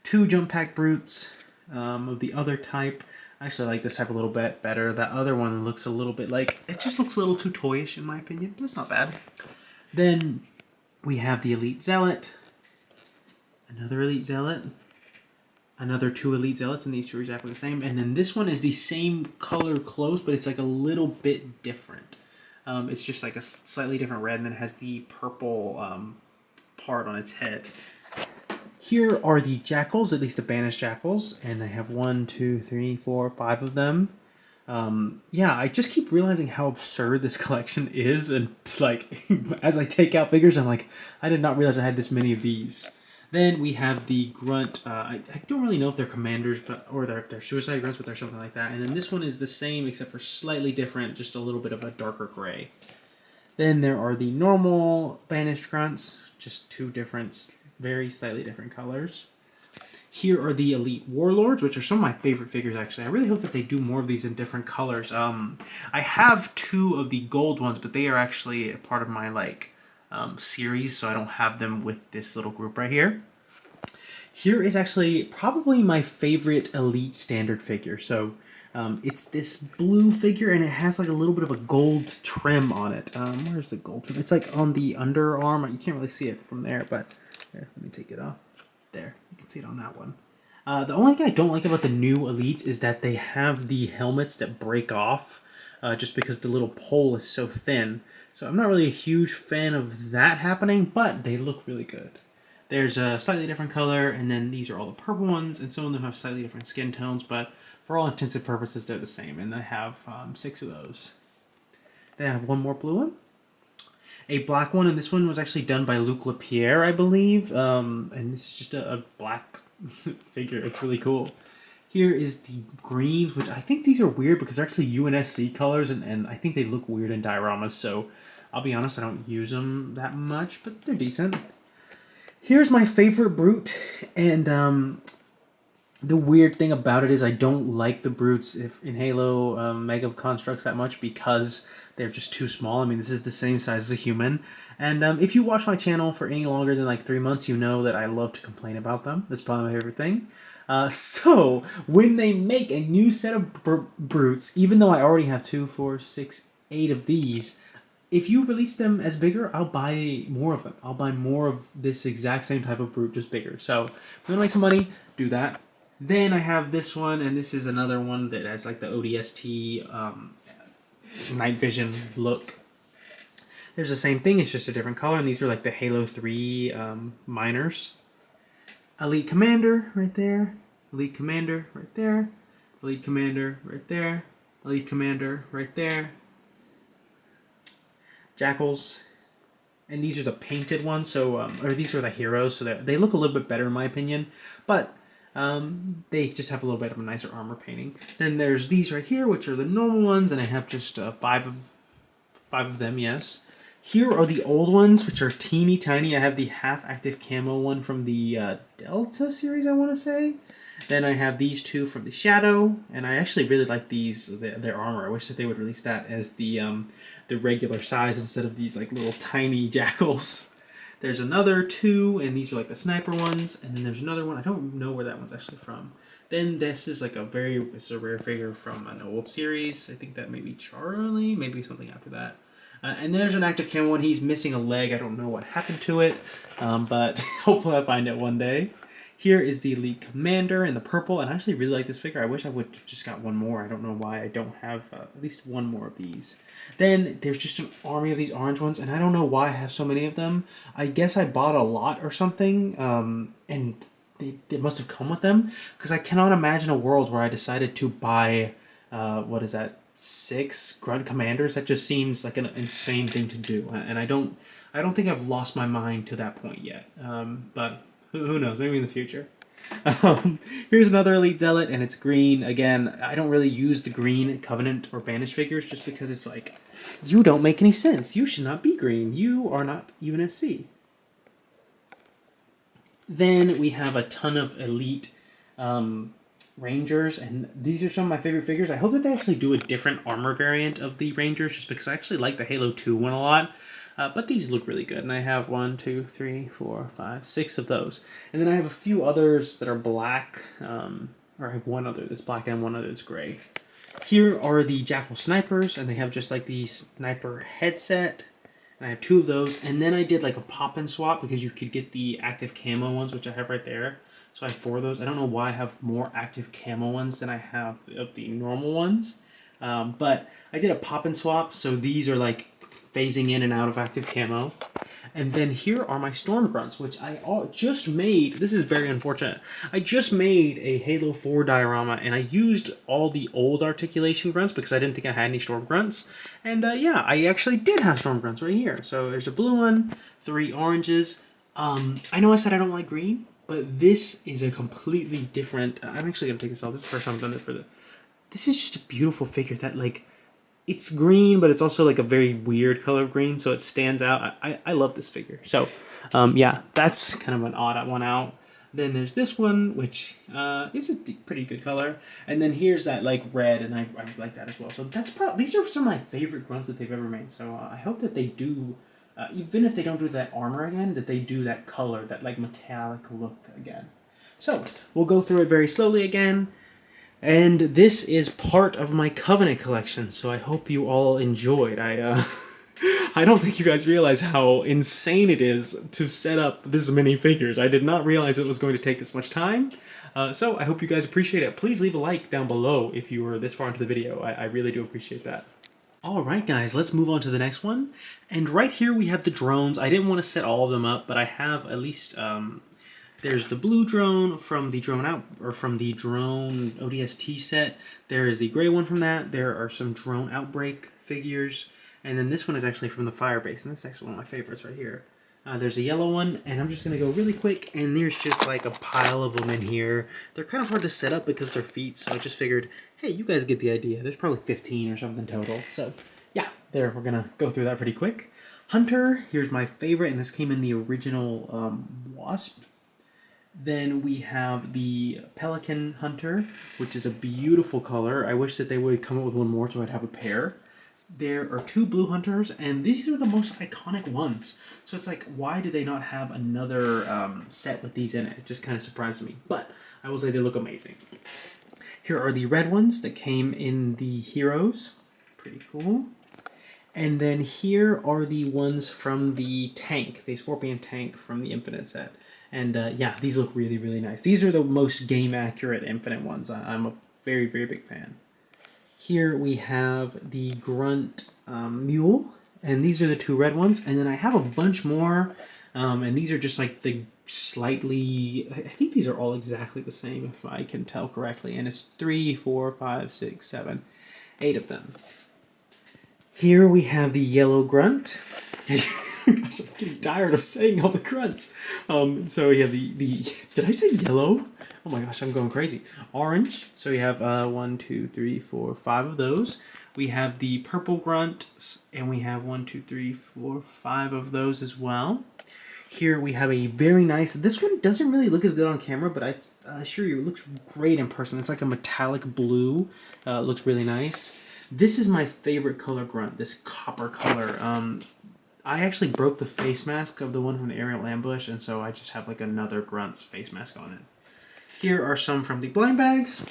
A: two jump pack Brutes of the other type. I actually like this type a little bit better. That other one looks a little bit like, it just looks a little too toyish in my opinion, but it's not bad. Then we have the Elite Zealot, another Elite Zealot, another two Elite Zealots, and these two are exactly the same. And then this one is the same color close, but it's like a little bit different. It's just like a slightly different red, and then it has the purple part on its head. Here are the Jackals, at least the Banished Jackals, and I have 1, 2, 3, 4, 5 of them. Yeah, I just keep realizing how absurd this collection is, and like, as I take out figures, I'm like, I did not realize I had this many of these. Then we have the Grunt. I don't really know if they're Commanders, or they're Suicide Grunts, but they're something like that. And then this one is the same, except for slightly different, just a little bit of a darker gray. Then there are the normal Banished Grunts, just two different, very slightly different colors. Here are the Elite Warlords, which are some of my favorite figures, actually. I really hope that they do more of these in different colors. I have two of the gold ones, but they are actually a part of my, like, series, so I don't have them with this little group right here. Here is actually probably my favorite Elite Standard figure. So it's this blue figure, and it has like a little bit of a gold trim on it. Where's the gold trim? It's like on the underarm. You can't really see it from there, but here, let me take it off. There, you can see it on that one. The only thing I don't like about the new Elites is that they have the helmets that break off just because the little pole is so thin. So I'm not really a huge fan of that happening, but they look really good. There's a slightly different color, and then these are all the purple ones, and some of them have slightly different skin tones, but for all intents and purposes, they're the same, and I have 6 of those. Then I have one more blue one, a black one, and this one was actually done by Luc Lapierre, I believe, and this is just a black figure. It's really cool. Here is the greens, which I think these are weird because they're actually UNSC colors, and I think they look weird in dioramas, so I'll be honest, I don't use them that much, but they're decent. Here's my favorite Brute, and the weird thing about it is I don't like the Brutes in Halo Mega Construx that much because they're just too small. I mean, this is the same size as a human, and if you watch my channel for any longer than like 3 months, you know that I love to complain about them. That's probably my favorite thing. So, when they make a new set of Brutes, even though I already have 2, 4, 6, 8 of these, if you release them as bigger, I'll buy more of them. I'll buy more of this exact same type of Brute, just bigger. So, if you want to make some money, do that. Then I have this one, and this is another one that has like the ODST night vision look. There's the same thing, it's just a different color, and these are like the Halo 3 miners. Elite Commander right there, Elite Commander right there, Elite Commander right there, Elite Commander right there. Jackals, and these are the painted ones, so or these are the heroes, so they look a little bit better in my opinion, but they just have a little bit of a nicer armor painting. Then there's these right here, which are the normal ones, and I have just five of them. Yes. Here are the old ones, which are teeny tiny. I have the half-active camo one from the Delta series, I want to say. Then I have these two from the Shadow, and I actually really like these, their armor. I wish that they would release that as the regular size instead of these like little tiny jackals. There's another two, and these are like the sniper ones. And then there's another one. I don't know where that one's actually from. Then this is like it's a rare figure from an old series. I think that may be Charlie, maybe something after that. And there's an active camo one. He's missing a leg. I don't know what happened to it, but hopefully I'll find it one day. Here is the Elite Commander in the purple, and I actually really like this figure. I wish I would have just got one more. I don't know why I don't have at least one more of these. Then there's just an army of these orange ones, and I don't know why I have so many of them. I guess I bought a lot or something, and they must have come with them, because I cannot imagine a world where I decided to buy, what is that, 6 Grunt Commanders. That just seems like an insane thing to do, and I don't think I've lost my mind to that point yet. But who knows? Maybe in the future. Here's another Elite Zealot, and it's green. Again, I don't really use the green Covenant or Banished figures just because it's like, you don't make any sense. You should not be green. You are not UNSC. Then we have a ton of Elite Rangers, and these are some of my favorite figures. I hope that they actually do a different armor variant of the Rangers, just because I actually like the Halo 2 one a lot. But these look really good, and I have 1, 2, 3, 4, 5, 6 of those. And then I have a few others that are black, or I have one other that's black and one other that's gray. Here are the Jackal Snipers, and they have just like the sniper headset, and I have 2 of those. And then I did like a pop and swap, because you could get the active camo ones, which I have right there. So I have 4 of those. I don't know why I have more active camo ones than I have of the normal ones, but I did a pop and swap, so these are like phasing in and out of active camo. And then here are my Storm Grunts, which I just made. This is very unfortunate. I just made a Halo 4 diorama, and I used all the old articulation grunts because I didn't think I had any Storm Grunts. And yeah, I actually did have Storm Grunts right here. So there's a blue one, 3 oranges. I know I said I don't like green, but this is a completely different... I'm actually going to take this off. This is the first time I've done it for the... This is just a beautiful figure that, like... It's green, but it's also like a very weird color of green, so it stands out. I love this figure. So, yeah, that's kind of an odd one out. Then there's this one, which is a pretty good color. And then here's that like red, and I like that as well. So that's probably, these are some of my favorite grunts that they've ever made. So I hope that they do, even if they don't do that armor again, that they do that color, that like metallic look again. So we'll go through it very slowly again. And this is part of my Covenant collection, so I hope you all enjoyed. I don't think you guys realize how insane it is to set up this many figures. I did not realize it was going to take this much time. So I hope you guys appreciate it. Please leave a like down below if you were this far into the video. I really do appreciate that. Alright guys, let's move on to the next one. And right here we have the drones. I didn't want to set all of them up, but I have at least... There's the blue drone from the drone ODST set. There is the gray one from that. There are some drone outbreak figures. And then this one is actually from the Firebase. And this is actually one of my favorites right here. There's a yellow one. And I'm just going to go really quick. And there's just like a pile of them in here. They're kind of hard to set up because they're feet. So I just figured, hey, you guys get the idea. There's probably 15 or something total. So yeah, there, we're going to go through that pretty quick. Hunter, here's my favorite. And this came in the original Wasp. Then we have the Pelican Hunter, which is a beautiful color. I wish that they would come up with one more so I'd have a pair. There are 2 blue hunters, and these are the most iconic ones. So it's like, why do they not have another set with these in it? It just kind of surprised me. But I will say they look amazing. Here are the red ones that came in the Heroes. Pretty cool. And then here are the ones from the tank, the Scorpion tank from the Infinite set. And yeah, these look really, really nice. These are the most game-accurate Infinite ones. I'm a very, very big fan. Here we have the Grunt Mule. And these are the 2 red ones. And then I have a bunch more. And these are just like the slightly, I think these are all exactly the same if I can tell correctly. And it's 3, 4, 5, 6, 7, 8 of them. Here we have the yellow grunt. Gosh, I'm getting tired of saying all the grunts. So we have the did I say yellow? Oh my gosh, I'm going crazy. Orange. So we have 1, 2, 3, 4, 5 of those. We have the purple grunt, and we have 1, 2, 3, 4, 5 of those as well. Here we have a very nice. This one doesn't really look as good on camera, but I assure you, it looks great in person. It's like a metallic blue. It looks really nice. This is my favorite color grunt, this copper color. I actually broke the face mask of the one from the aerial ambush, and so I just have like another grunt's face mask on it. Here are some from the blind bags.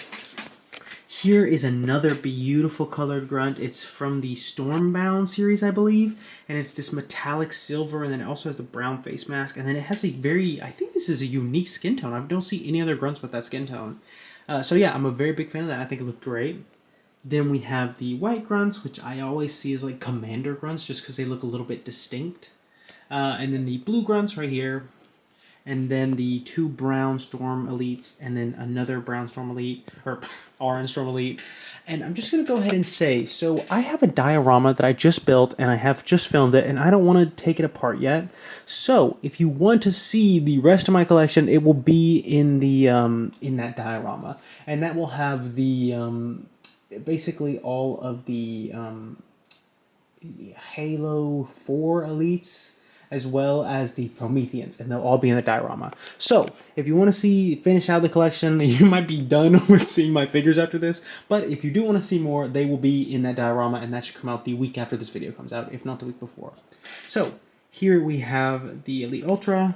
A: Here is another beautiful colored grunt. It's from the Stormbound series, I believe, and it's this metallic silver, and then it also has the brown face mask, and then it has a very, I think this is a unique skin tone. I don't see any other grunts with that skin tone. So yeah, I'm a very big fan of that. I think it looked great. Then we have the white grunts, which I always see as like commander grunts just because they look a little bit distinct. And then the blue grunts right here. And then the 2 brown storm elites, and then another brown storm elite, or orange storm elite. And I'm just going to go ahead and say, so I have a diorama that I just built, and I have just filmed it, and I don't want to take it apart yet. So if you want to see the rest of my collection, it will be in the in that diorama. And that will have the basically all of the Halo 4 elites, as well as the Prometheans, and they'll all be in the diorama. So, if you want to finish out the collection, you might be done with seeing my figures after this, but if you do want to see more, they will be in that diorama, and that should come out the week after this video comes out, if not the week before. So, here we have the Elite Ultra,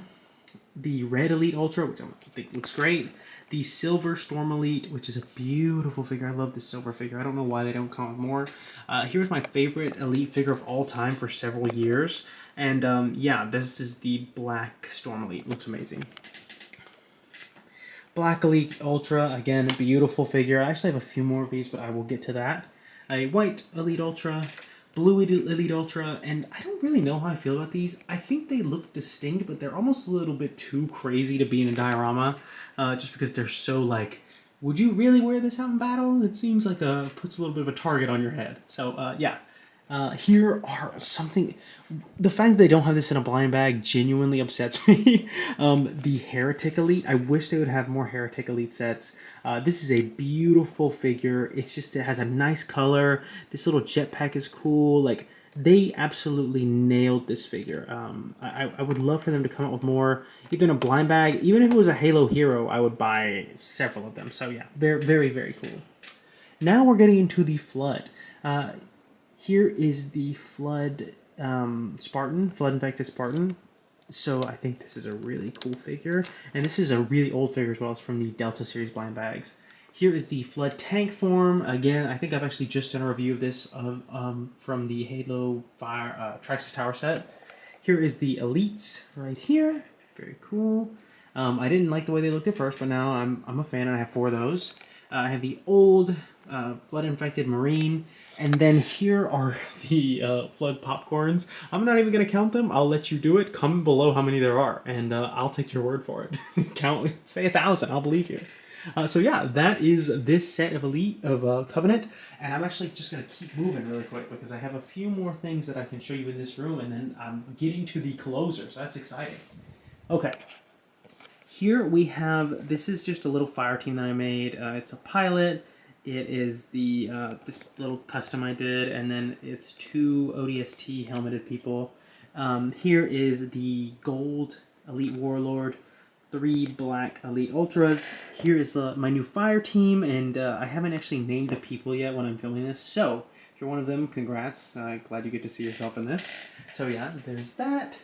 A: the Red Elite Ultra, which I think looks great, the Silver Storm Elite, which is a beautiful figure. I love this silver figure. I don't know why they don't come out more. Here's my favorite Elite figure of all time for several years. And yeah, this is the Black Storm Elite. Looks amazing. Black Elite Ultra, again, beautiful figure. I actually have a few more of these, but I will get to that. A White Elite Ultra, Blue Elite Ultra, and I don't really know how I feel about these. I think they look distinct, but they're almost a little bit too crazy to be in a diorama, just because they're so like, would you really wear this out in battle? It seems like puts a little bit of a target on your head. So yeah. Here are something. The fact that they don't have this in a blind bag genuinely upsets me. The Heretic Elite. I wish they would have more Heretic Elite sets. This is a beautiful figure. It has a nice color. This little jetpack is cool. Like, they absolutely nailed this figure. I would love for them to come out with more, either in a blind bag. Even if it was a Halo hero, I would buy several of them. So yeah, they're very, very cool. Now we're getting into the Flood. Here is the Flood Spartan, Flood Infected Spartan. So I think this is a really cool figure. And this is a really old figure as well. It's from the Delta Series blind bags. Here is the Flood Tank form. Again, I think I've actually just done a review of this from the Halo Fire Traxxas Tower set. Here is the Elites right here. Very cool. I didn't like the way they looked at first, but now I'm a fan and I have 4 of those. I have the old Flood Infected Marine. And then here are the Flood Popcorns. I'm not even going to count them. I'll let you do it. Comment below how many there are, and I'll take your word for it. Say 1,000. I'll believe you. So yeah, that is this set of Covenant. And I'm actually just going to keep moving really quick because I have a few more things that I can show you in this room, and then I'm getting to the closer, so that's exciting. Okay. Here we have, this is just a little fire team that I made. It's a pilot. It is the this little custom I did, and then it's 2 ODST helmeted people. Here is the gold Elite Warlord, 3 black Elite Ultras. Here is my new fire team, and I haven't actually named the people yet when I'm filming this. So if you're one of them, congrats. Glad you get to see yourself in this. So yeah, there's that.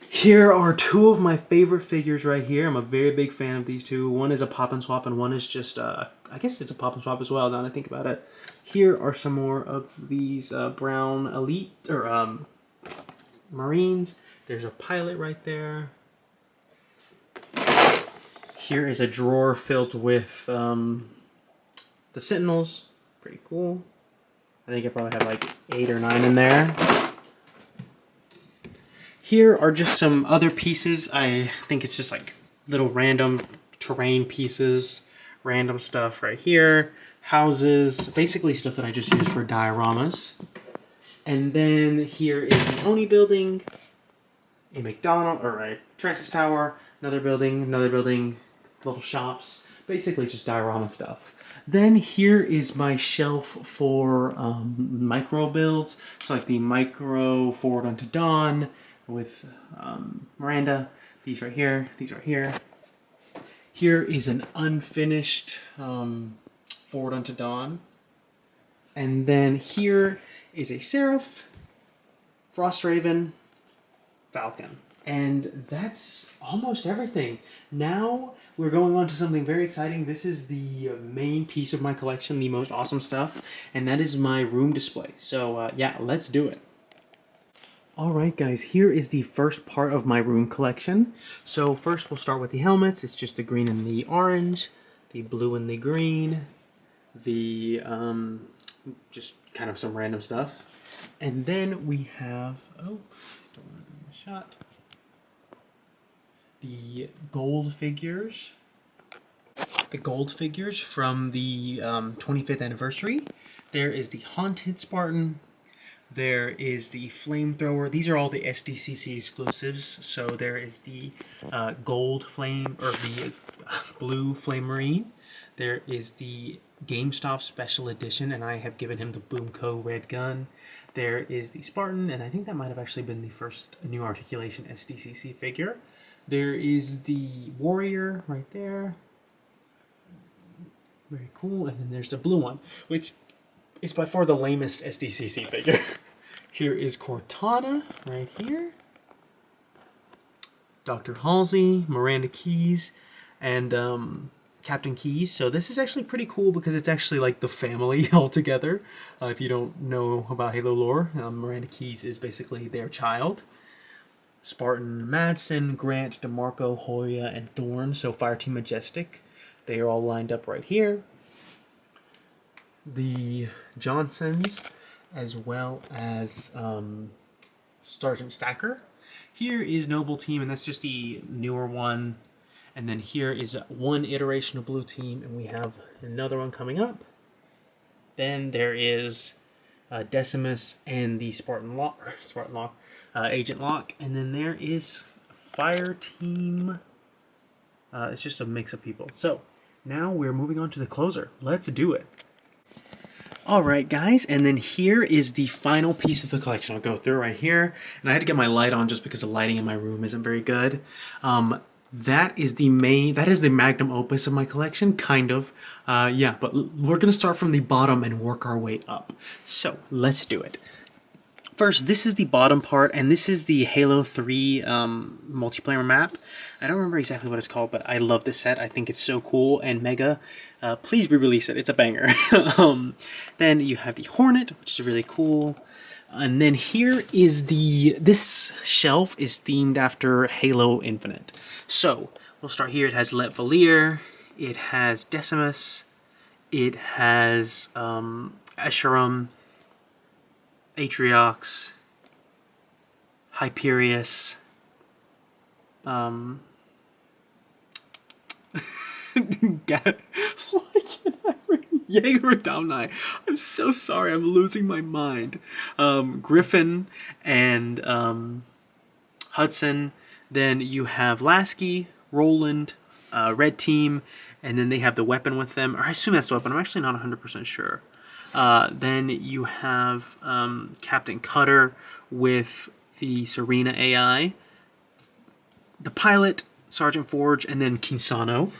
A: Here are 2 of my favorite figures right here. I'm a very big fan of these 2. One is a pop and swap, and one is just, I guess it's a pop and swap as well, now that I think about it. Here are some more of these brown Elite, or Marines. There's a pilot right there. Here is a drawer filled with the Sentinels. Pretty cool. I think I probably have like 8 or 9 in there. Here are just some other pieces. I think it's just like little random terrain pieces, random stuff right here. Houses, basically stuff that I just use for dioramas. And then here is the Oni building, a McDonald's, or a Francis Tower, another building, little shops, basically just diorama stuff. Then here is my shelf for micro builds, so like the micro Forward Unto Dawn with Miranda, these right here, these right here. Here is an unfinished Forward Unto Dawn. And then here is a Seraph, Frost Raven, Falcon. And that's almost everything. Now we're going on to something very exciting. This is the main piece of my collection, the most awesome stuff, and that is my room display. So yeah, let's do it. Alright guys, here is the first part of my room collection. So first we'll start with the helmets. It's just the green and the orange, the blue and the green, the just kind of some random stuff. And then we have, oh, don't want to be in the shot, the gold figures. The gold figures from the 25th anniversary. There is the Haunted Spartan. There is the Flamethrower. These are all the SDCC exclusives. So there is the gold flame, or the blue flame marine. There is the GameStop Special Edition, and I have given him the Boomco red gun. There is the Spartan, and I think that might have actually been the first new articulation SDCC figure. There is the Warrior right there. Very cool. And then there's the blue one, which is by far the lamest SDCC figure. Here is Cortana right here. Dr. Halsey, Miranda Keys, and Captain Keys. So this is actually pretty cool because it's actually like the family all together. If you don't know about Halo lore, Miranda Keys is basically their child. Spartan Madsen, Grant, DeMarco, Hoya, and Thorn. So Fireteam Majestic. They are all lined up right here. The Johnsons, as well as Sergeant Stacker. Here is Noble Team, and that's just the newer one. And then here is one iteration of Blue Team, and we have another one coming up. Then there is Decimus and the Spartan Lock, Agent Lock. And then there is Fire Team. It's just a mix of people. So now we're moving on to the closer. Let's do it. Alright guys, and then here is the final piece of the collection. I'll go through right here, and I had to get my light on just because the lighting in my room isn't very good. That is the magnum opus of my collection, kind of. Yeah, but we're going to start from the bottom and work our way up. So, let's do it. First, this is the bottom part, and this is the Halo 3 multiplayer map. I don't remember exactly what it's called, but I love this set. I think it's so cool and mega. Please re-release it. It's a banger. Then you have the Hornet, which is really cool. And then here is this shelf is themed after Halo Infinite. So, we'll start here. It has Let Valier, it has Decimus, it has Escharum, Atriox, Hyperius, Jaeger Domni. I'm so sorry, I'm losing my mind. Griffin and Hudson. Then you have Lasky, Roland, Red Team, and then they have the weapon with them. Or I assume that's the weapon. I'm actually not 100% sure. Then you have Captain Cutter with the Serena AI, the pilot, Sergeant Forge, and then Kinsano.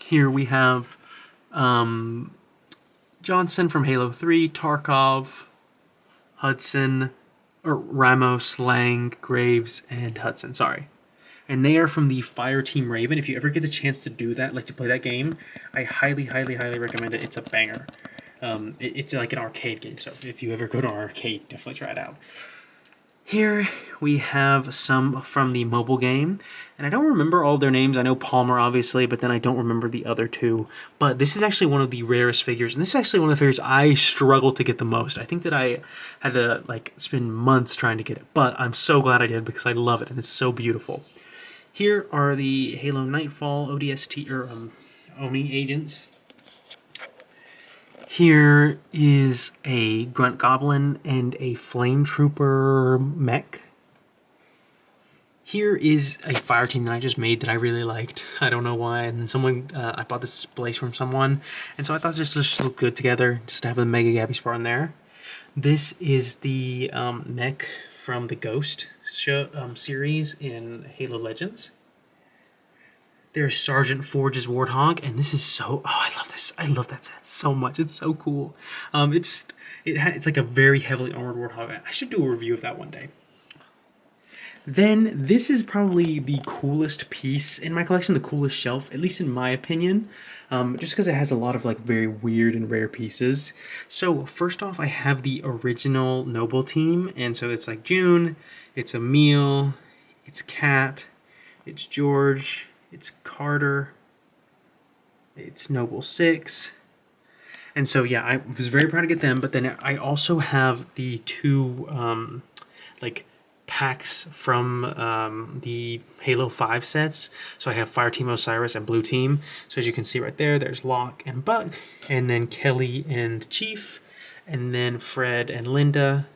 A: Here we have Johnson from Halo 3, Tarkov, Hudson, or Ramos, Lang, Graves, and Hudson, sorry. And they are from the Fireteam Raven. If you ever get the chance to do that, like to play that game, I highly, highly, highly recommend it. It's a banger. It's like an arcade game, so if you ever go to an arcade, definitely try it out. Here we have some from the mobile game, and I don't remember all their names. I know Palmer, obviously, but then I don't remember the other two. But this is actually one of the rarest figures, and this is actually one of the figures I struggle to get the most. I think that I had to, like, spend months trying to get it, but I'm so glad I did because I love it, and it's so beautiful. Here are the Halo Nightfall ODST, or Oni agents. Here is a Grunt Goblin and a Flame Trooper mech. Here is a fire team that I just made that I really liked. I don't know why. And then someone, I bought this place from someone, and so I thought this just looked good together, just to have the Mega Gabby Spar in there. This is the mech from the Ghost show, series in Halo Legends. There's Sergeant Forge's Warthog, and this is so... Oh, I love this. I love that set so much. It's so cool. It's like a very heavily armored Warthog. I should do a review of that one day. Then, this is probably the coolest piece in my collection, the coolest shelf, at least in my opinion, just because it has a lot of like very weird and rare pieces. So, first off, I have the original Noble team, and so it's like June, it's Emil, it's Kat, it's George, it's Carter, it's Noble 6, and so yeah, I was very proud to get them, but then I also have the two, like, packs from the Halo 5 sets. So I have Fire Team Osiris and Blue Team. So as you can see right there, there's Locke and Buck, and then Kelly and Chief, and then Fred and Linda,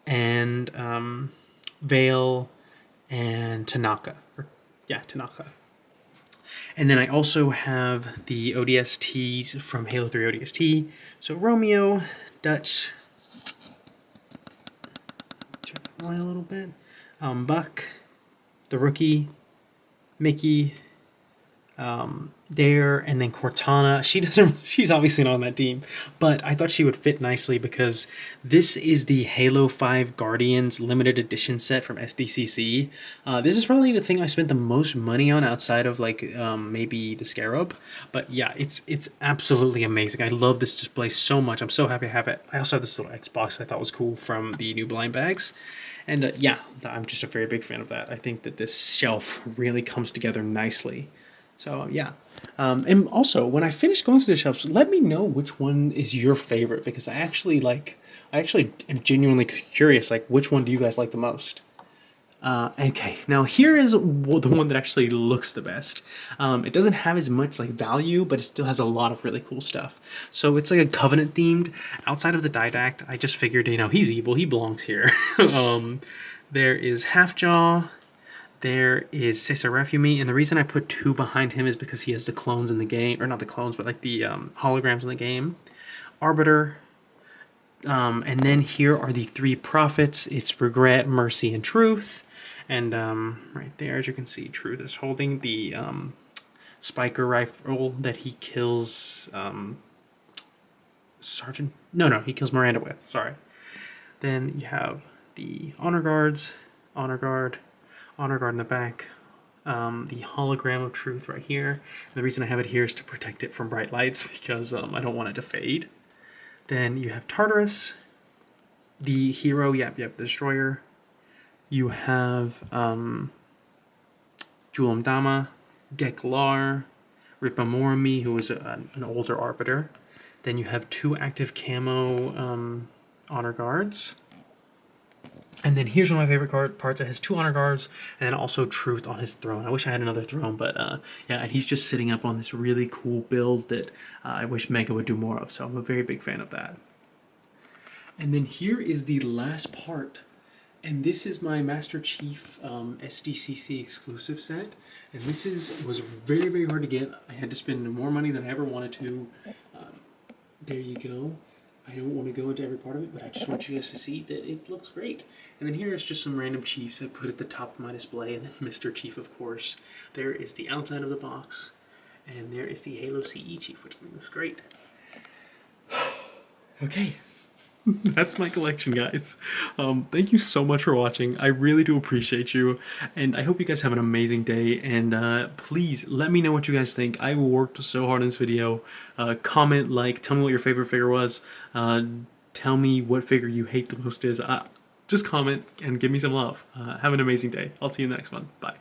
A: and Vale and Tanaka. Tanaka. And then I also have the ODSTs from Halo 3 ODST. So Romeo, Dutch, turn the light a little bit, Buck, the Rookie, Mickey, Dare, and then Cortana. She's obviously not on that team, but I thought she would fit nicely because this is the Halo 5 Guardians limited edition set from SDCC. This is probably the thing I spent the most money on outside of like maybe the Scarab, but yeah, it's absolutely amazing. I love this display so much. I'm so happy to have it. I also have this little Xbox I thought was cool from the new blind bags. And yeah, I'm just a very big fan of that. I think that this shelf really comes together nicely. So yeah, and also when I finish going through the shelves, let me know which one is your favorite, because I actually am genuinely curious, like which one do you guys like the most? Okay, now here is the one that actually looks the best. It doesn't have as much like value, but it still has a lot of really cool stuff. So it's like a Covenant themed. Outside of the Didact, I just figured, he's evil, he belongs here. There is Halfjaw. There is Cesar Refumi, and the reason I put two behind him is because he has the clones in the game, or not the clones, but like the holograms in the game. Arbiter, and then here are the three prophets. It's Regret, Mercy, and Truth. And right there, as you can see, Truth is holding the spiker rifle that he kills he kills Miranda with, sorry. Then you have the Honor Guards, Honor Guard in the back, the hologram of Truth right here. And the reason I have it here is to protect it from bright lights because I don't want it to fade. Then you have Tartarus, the hero, the destroyer. You have Julam Dama, Geklar, Ripamorami, who is an older Arbiter. Then you have two active camo Honor Guards. And then here's one of my favorite parts. It has two Honor Guards and then also Truth on his throne. I wish I had another throne, but yeah, and he's just sitting up on this really cool build that I wish Mega would do more of, so I'm a very big fan of that. And then here is the last part, and this is my Master Chief SDCC exclusive set, and this was very, very hard to get. I had to spend more money than I ever wanted to. There you go. I don't want to go into every part of it, but I just want you guys to see that it looks great. And then here is just some random Chiefs I put at the top of my display, and then Mr. Chief, of course. There is the outside of the box, and there is the Halo CE Chief, which looks great. Okay. That's my collection, guys. Thank you so much for watching. I really do appreciate you, and I hope you guys have an amazing day, and please let me know what you guys think. I worked so hard on this video. Comment, like, tell me what your favorite figure was. Tell me what figure you hate the most is.
B: just comment and give me some love. Have an amazing day. I'll see you in the next one. Bye.